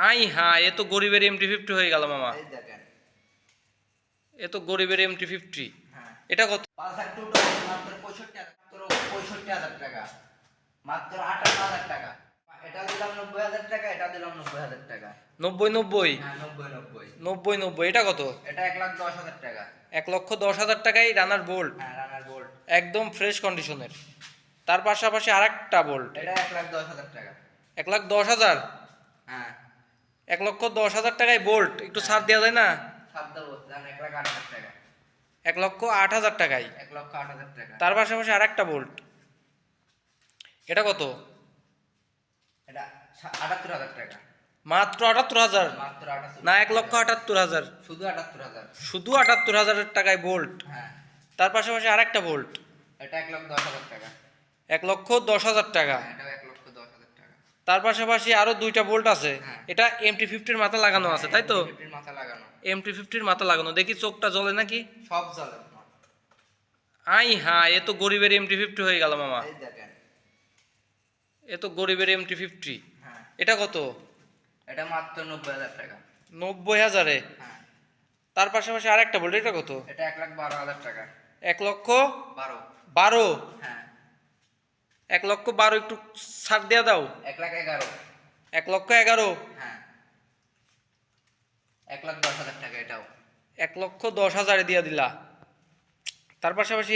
I হ্যাঁ, এ তো গরিবের MT-50 হয়ে গেল মামা। এই দেখেন। এ তো গরিবের MT-50। হ্যাঁ, এটা কত? পালসার 220 মাত্র 65,000 টাকা, মাত্র 58,000 টাকা। এটা দিলাম 90,000 টাকা, এটা দিলাম 90,000 টাকা। 90-90। হ্যাঁ, 90,90। 90-90, এটা কত? এটা 1,10,000 টাকা। 1,10,000 টাকায় রানার বোল্ট, হ্যাঁ, রানার বোল্ট। একদম ফ্রেশ কন্ডিশনের। তার পাশাপাশি আরেকটা বোল্ট, এটা 1,10,000 টাকা। 1,10,000। হ্যাঁ, 1,10,000 টাকায় বোল্ট, একটু ছাড় দেওয়া যায় না? শব্দ বলছেন 1,08,000 টাকা। 1,08,000 টাকায়। 1,08,000 টাকা। তার পাশাপাশি আরেকটা বোল্ট, এটা কত? এটা 78,000 টাকা। মাত্র 78,000? মাত্র 78,000 না, 1,78,000। শুধু 78,000। শুধু 78,000 টাকায় বোল্ট। হ্যাঁ, তার পাশাপাশি আরেকটা বোল্ট, এটা 1,10,000 টাকা। 1,10,000 টাকা। হ্যাঁ, এটাও 1,10,000 টাকা। তার পাশাপাশি আরো দুইটা বোল্ট আছে। হ্যাঁ। এটা MT-50 মাথা লাগানো আছে, তাই তো? MT-50 মাথা লাগানো। MT-50 মাথা লাগানো, দেখি চোখটা জ্বলে নাকি। সব জ্বলে। আই হ্যাঁ, এ তো গরিবের MT-50 হয়ে গেল মামা। এই দেখেন। এ তো গরিবের MT-50। হ্যাঁ, এটা কত? এটা মাত্র 90,000 টাকা। 90,000-এ। হ্যাঁ, তার পাশাপাশি আরেকটা বোল্ট, এটা কত? এটা 1,12,000 টাকা। 1,12,000। 12। হ্যাঁ, 1,12,000 একটু ছাড় দেওয়া দাও। 1,11,000। 1,11,000। হ্যাঁ, 1,10,000 টাকা এটাও। 1,10,000-এ দিয়ে দিলা। তার পাশাপাশি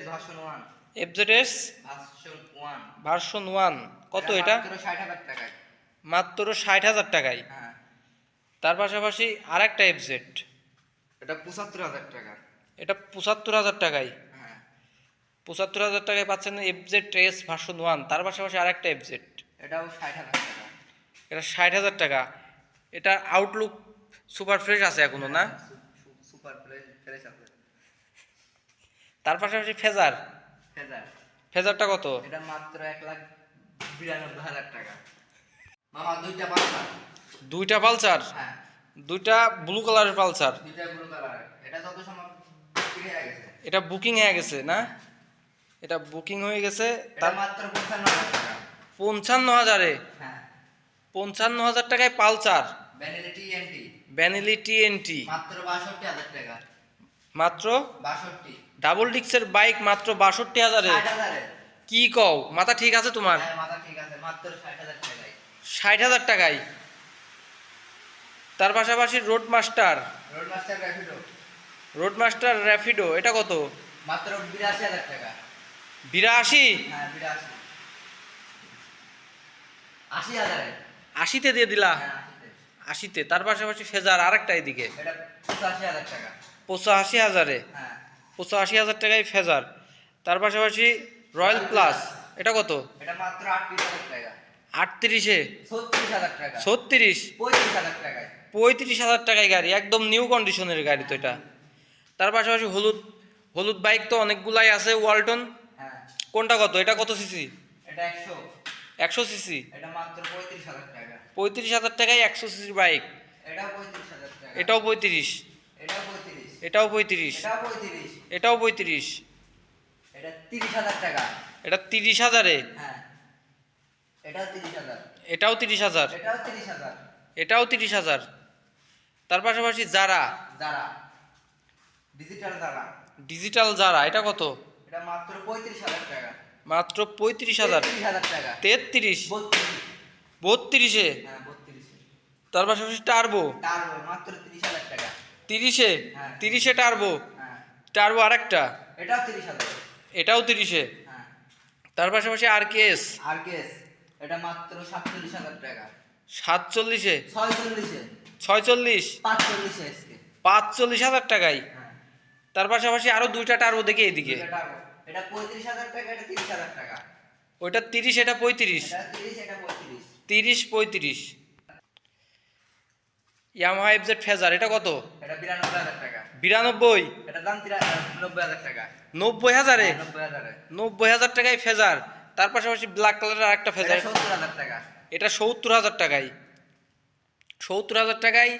ভার্সন 1। FZS version 1। ভার্সন 1 কত এটা? মাত্র 60,000 টাকায়। মাত্র 60,000 টাকায়। হ্যাঁ, তার পাশাপাশি আরেকটা FZ, এটা 75,000 টাকা। এটা 75,000 টাকায়। হ্যাঁ, 75,000 টাকায় পাচ্ছেন FZS ভার্সন 1। তার পাশাপাশি আরেকটা FZ, এটাও 60,000 টাকা। এটা 60,000 টাকা। এটা আউটলুক সুপার ফ্রেশ আছে এখনো না? সুপার ফ্রেশ আছে। তার পাশাপাশি ফেজার, ফেজার। ফেজারটা কত? এটা মাত্র 1,92,000 টাকা। মামা দুইটা পালসার। দুইটা পালসার, হ্যাঁ, দুইটা ব্লু কালারের পালসার। দুইটা ব্লু কালার। এটা যত সময় বিক্রি হয়ে গেছে। এটা বুকিং হয়ে গেছে না? এটা বুকিং হয়ে গেছে। এটা তার মাত্র 55,000 টাকা। 55,000-এ। হ্যাঁ, 55,000 টাকায় পালসার, ভ্যানিলি TNT ভ্যানিলি TNT। মাত্র 62,000 টাকা। মাত্র 62। ডাবল ডিক্সের বাইক মাত্র 62,000-এ। 60,000-এ। কি কও, মাথা ঠিক আছে তোমার? হ্যাঁ, মাথা ঠিক আছে, মাত্র 60,000 টাকায়। 60,000 টাকায়। তার পাশাপাশি Roadmaster, Roadmaster Rapido Roadmaster Rapido, এটা কত? মাত্র 82,000 টাকা। 82? হ্যাঁ, 82। 80,000-এ। 80-তে দিয়ে দিলা? হ্যাঁ, 80-তে। 80-তে। তার পাশাপাশি ফেজার আরেকটা এদিকে, এটা 85,000 টাকা। 85,000-এ। হ্যাঁ, 85,000 টাকায় ফেজার। তার পাশাপাশি রয়্যাল প্লাস, এটা কত? এটা মাত্র 38,000 টাকা। 38-এ? 36,000 টাকা। 36? 35,000 টাকায়। 35,000 টাকায় গাড়ি, একদম নিউ কন্ডিশনের গাড়ি তো এটা। তার পাশাপাশি হলুদ, হলুদ বাইক তো অনেকগুলাই আছে, ওয়ালটন। হ্যাঁ, কোনটা কত? এটা কত সিসি? এটা 100। 100 সিসি? এটা মাত্র 35,000 টাকা। 35,000 টাকায় 100 সিসির বাইক। এটাও 35,000 টাকা। এটাও 35? এটাও 35। এটাও 35? এটাও 35। এটাও 35? এটা 30,000 টাকা। এটা 30,000-এ? হ্যাঁ, এটাও 30,000। এটাও 30,000? এটাও 30,000। এটাও 30,000? তার পাশাপাশি যারা, যারা ডিজিটাল যারা, ডিজিটাল যারা, এটা কত? এটা মাত্র 35,000 টাকা। মাত্র 35,000? 33,000 টাকা। 33? 32। 32-এ? হ্যাঁ, 32। তার পাশাপাশি টার্বো টার্বো মাত্র 30,000 টাকা। 30-এ? হ্যাঁ। 30-এ টার্বো? হ্যাঁ, টার্বো আরেকটা, এটাও 30,000। এটাও 30-এ? হ্যাঁ, তার পাশাপাশি RKS? আরকেএস এটা মাত্র 47,000 টাকা। 47-এ? 46-এ। 46? 45-এ আজকে। 45,000 টাকায়। হ্যাঁ, তার পাশাপাশি আরো দুইটা টার্বো দেখি এইদিকে। দুইটা টার্বো। এটা 35,000 টাকা, এটা 30,000 টাকা। ওইটা 30, এটা 35? এটা 30, এটা 35। 30, 35। ইয়ামাহা FZ ফেজার, এটা কত? এটা 92,000 টাকা। 92? এটা দাম 90,000 টাকা। 90,000-এ? 90,000-এ। 90,000 টাকায় ফেজার। তার পাশাপাশি ব্ল্যাক কালারের আরেকটা এটা ফেজার, 70,000 টাকা। এটা 70,000 টাকায়। 70,000 টাকায়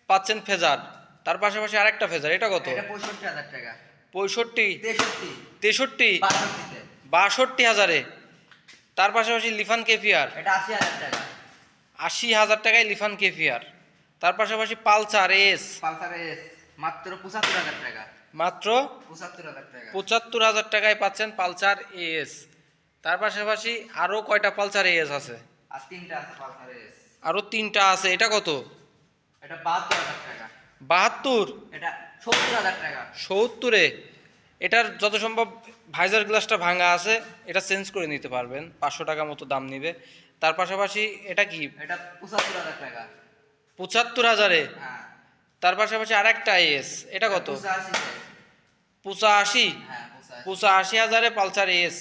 পাচ্ছেন ফেজার। তার পাশাপাশি আরেকটা ফেজার, এটা কত? এটা 65,000 টাকা। 65? 63, 63? 62-তে। 62,000-এ? তার পাশাপাশি লিফান কেপিয়ার, এটা 80,000 টাকা। 80,000 টাকায় লিফান কেফিয়ার। তার পাশাপাশি পালসার এস পালসার এস মাত্র 75,000 টাকা। মাত্র 75,000 টাকা। 75,000 টাকায় পাচ্ছেন পালসার এস। তার পাশাপাশি আরও কয়টা পালসার এস আছে? আর তিনটা আছে পালসার এস। আরও 3টা আছে, এটা কত? এটা 72,000 টাকা। 72? এটা 70,000 টাকা। 70-এ এটার যত সম্ভব ভাইজার গ্লাসটা ভাঙা আছে, এটা চেঞ্জ করে নিতে পারবেন, 500 টাকা মতো দাম নিবে। তার পাশাপাশি এটা কি? এটা 75,000 টাকা। 75,000-এ? হ্যাঁ। তার পাশাপাশি আরেকটা এস, এটা কত? 85 85? হ্যাঁ 85। 85,000-এ পালসার এস।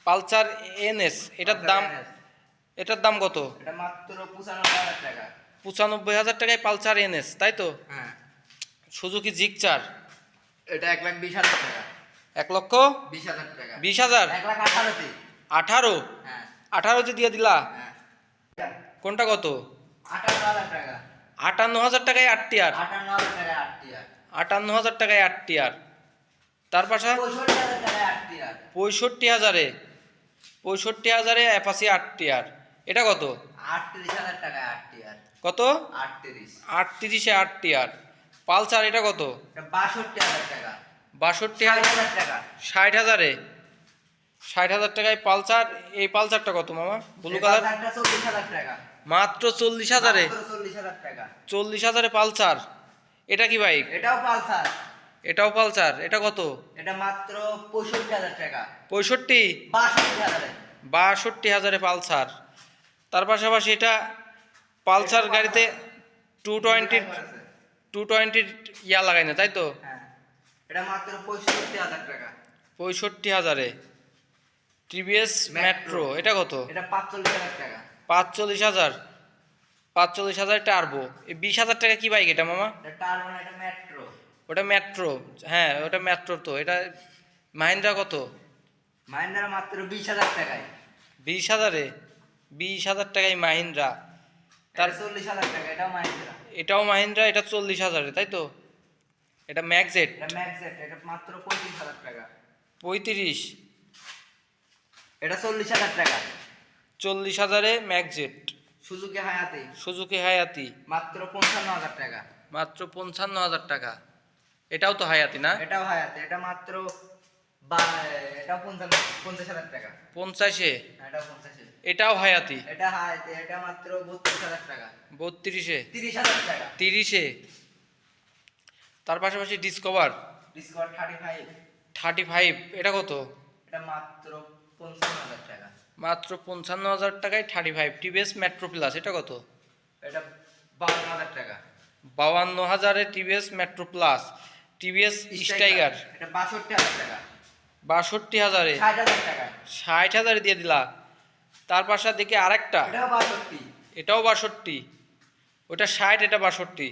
পালসার এনএস, এটার দাম কত? এটা মাত্র 95,000 টাকা। 95,000 টাকায় পালসার এনএস, তাই তো? হ্যাঁ। সুজুকি জিক্সার এটা 1,20,000 টাকা। 1,20,000? 20,000 টাকা। 1,18,000 18? হ্যাঁ 18-তে দিয়ে দিলা? হ্যাঁ। কোনটা কত? 58,000 টাকা। 58,000 টাকায় 8 টিয়ার? 58,000 টাকায় 8 টিয়ার। 58,000 টাকায় 8 টিয়ার। তার পাশা 65,000 টাকায় 8 টিয়ার। 65,000-এ? 65,000-এ অ্যাপাসি 8 টিয়ার, এটা কত? 38,000 টাকায় 8 টিয়ার। কত? 38। 38-এ 8 টিয়ার। পালসার এটা কত? এটা 62,000 টাকা। 62,000? 60,000 টাকা। 60,000-এ? 60,000 টাকায় পালসার। এই পালসারটা কত মামা, ব্লু কালার? এটা 40,000 টাকা। মাত্র 40,000-এ? মাত্র 40,000 টাকা। 40,000-এ পালসার। এটা কি বাইক? এটাও পালসার। এটাও পালসার, এটা কত? এটা মাত্র 65,000 টাকা। 65? 62,000 62,000-এ পালসার। তার পাশাপাশি এটা পালসার গাড়িতে 220 ইয়া লাগাই না, তাই তো? হ্যাঁ। এটা মাত্র 65,000 টাকা। 65,000-এ টিভিএস মেট্রো, এটা কত? এটা 45,000 টাকা। 45,000? 45,000 টার্বো। এই 20,000 টাকা কি বাইক এটা মামা? এটা টার্বো না, এটা মেট্রো। ওটা মেট্রো, হ্যাঁ ওটা মেট্রো তো। এটা মাহিন্দ্রা কত? মাহিন্দ্রা মাত্র 20,000 টাকায়। 20,000-এ? 20,000 টাকায় মাহিন্দ্রা। তার 40,000 টাকা। এটাও মাহিন্দ্রা। এটাও মাহিন্দ্রা, এটা 40,000-এ, তাই তো? এটা ম্যাগজেট। এটা ম্যাক্সেট। এটা মাত্র 35,000 টাকা। 35? এটা 40,000 টাকা। 40,000-এ ম্যাগজেট। সুজুকি হায়াতি সুজুকি হায়াতি মাত্র 55,000 টাকা। মাত্র 55,000 টাকা। এটাও তো হায়াতি না? এটাও হায়াতি। এটা মাত্র এটাও 50,000 টাকা। 50-এ? এটাও 50। এটাও হায়াতি? এটা হায়াতি। এটা মাত্র 32,000 টাকা। 32-এ? 30,000 টাকা। 30-এ? তার পাশাপাশি ডিসকভার ডিসকভার 35। 35, এটা কত? এটা মাত্র 55,000 টাকা। মাত্র 55,000 টাকায় 35 টিভিএস মেট্রো প্লাস, এটা কত? এটা 52,000 টাকা। 52,000-এ টিভিএস মেট্রো প্লাস। টিভিএস স্টাইগার এটা 62,000 টাকা। 62,000-এ? 60,000 টাকা। 60,000-এ দিয়ে দিলা। তার পাশে দেখি আরেকটা, এটাও 62। এটাও 62। ওটা 60, এটা 62।